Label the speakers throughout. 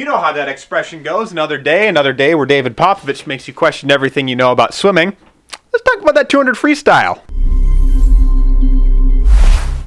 Speaker 1: You know how that expression goes, another day where David Popovici makes you question everything you know about swimming. Let's talk about that 200 freestyle.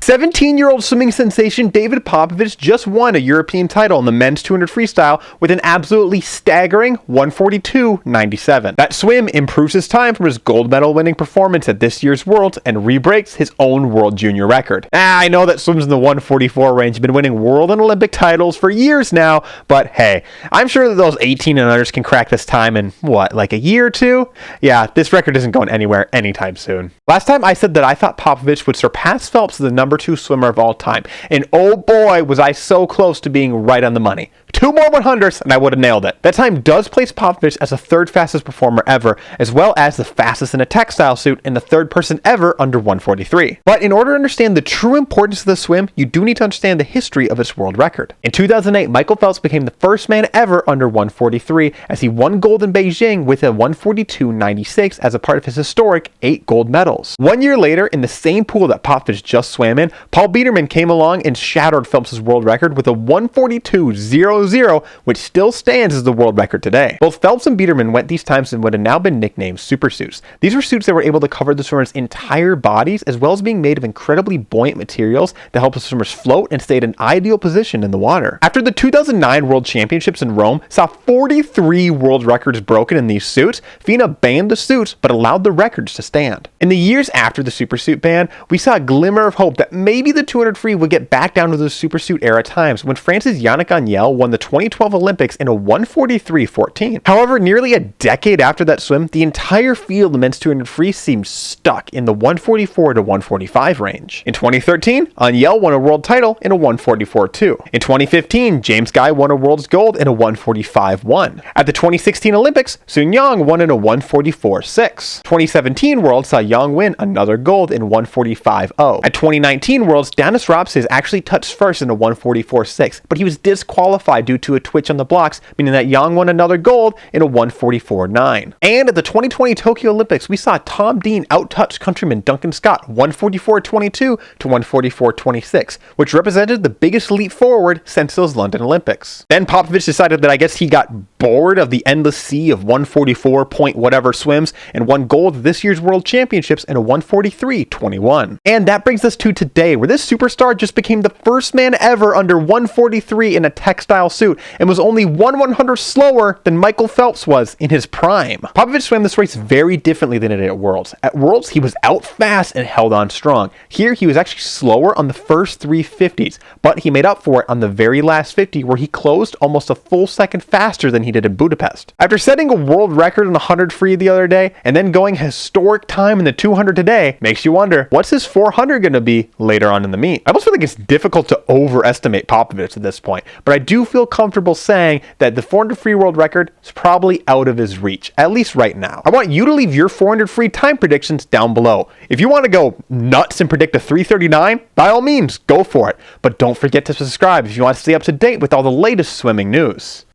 Speaker 1: 17-year-old swimming sensation David Popovici just won a European title in the men's 200 freestyle with an absolutely staggering 1:42.97. That swim improves his time from his gold medal winning performance at this year's Worlds and re-breaks his own world junior record. I know that swims in the 1:44 range have been winning world and Olympic titles for years now, but hey, I'm sure that those 18 and others can crack this time in, like a year or two? Yeah, this record isn't going anywhere anytime soon. Last time I said that I thought Popovici would surpass Phelps as the number 2 swimmer of all time. And oh boy, was I so close to being right on the money. 2 more 100s and I would have nailed it. That time does place Popovici as the 3rd fastest performer ever, as well as the fastest in a textile suit and the 3rd person ever under 1:43. But in order to understand the true importance of the swim, you do need to understand the history of its world record. In 2008, Michael Phelps became the first man ever under 1:43 as he won gold in Beijing with a 1:42.96 as a part of his historic 8 gold medals. 1 year later, in the same pool that Popovici just swam in, Paul Biederman came along and shattered Phelps' world record with a 1:42.00, which still stands as the world record today. Both Phelps and Biederman went these times in what had now been nicknamed super suits. These were suits that were able to cover the swimmer's entire bodies, as well as being made of incredibly buoyant materials that help the swimmers float and stay in an ideal position in the water. After the 2009 World Championships in Rome saw 43 world records broken in these suits, FINA banned the suits but allowed the records to stand. In the years after the supersuit ban, we saw a glimmer of hope that maybe the 200 free would get back down to the supersuit era times when France's Yannick Agnel won the 2012 Olympics in a 1:43.14. However, nearly a decade after that swim, the entire field of men's 200 free seemed stuck in the 1:44 to 1:45 range. In 2013, Agnel won a world title in a 1:44.2. In 2015, James Guy won a world's gold in a 1:45.1. At the 2016 Olympics, Sun Yang won in a 1:44.6. 2017 World saw Yang win another gold in 1:45.0. At 2019 Worlds, Danis Ropsis actually touched first in a 1:44.6, but he was disqualified due to a twitch on the blocks, meaning that Yang won another gold in a 1:44.9. And at the 2020 Tokyo Olympics, we saw Tom Dean outtouch countryman Duncan Scott 1:44.22 to 1:44.26, which represented the biggest leap forward since those London Olympics. Then Popovici decided that I guess he got bored of the endless sea of 1:44 point whatever swims and won gold at this year's World Championships in a 1:43.21. And that brings us to today, where this superstar just became the first man ever under 1:43 in a textile suit and was only 1/100 slower than Michael Phelps was in his prime. Popovici swam this race very differently than it did at Worlds. At Worlds, he was out fast and held on strong. Here, he was actually slower on the first 3 50s, but he made up for it on the very last 50, where he closed almost a full second faster than he did in Budapest. After setting a world record in the 100 free the other day, and then going historic time in the 200 today, makes you wonder, what's his 400 going to be later on in the meet? I almost feel like it's difficult to overestimate Popovici at this point, but I do feel comfortable saying that the 400 free world record is probably out of his reach, at least right now. I want you to leave your 400 free time predictions down below. If you want to go nuts and predict a 3:39, by all means, go for it. But don't forget to subscribe if you want to stay up to date with all the latest swimming news.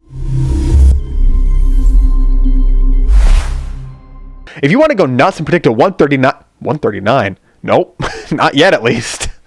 Speaker 1: If you want to go nuts and predict a 139, nope, not yet at least.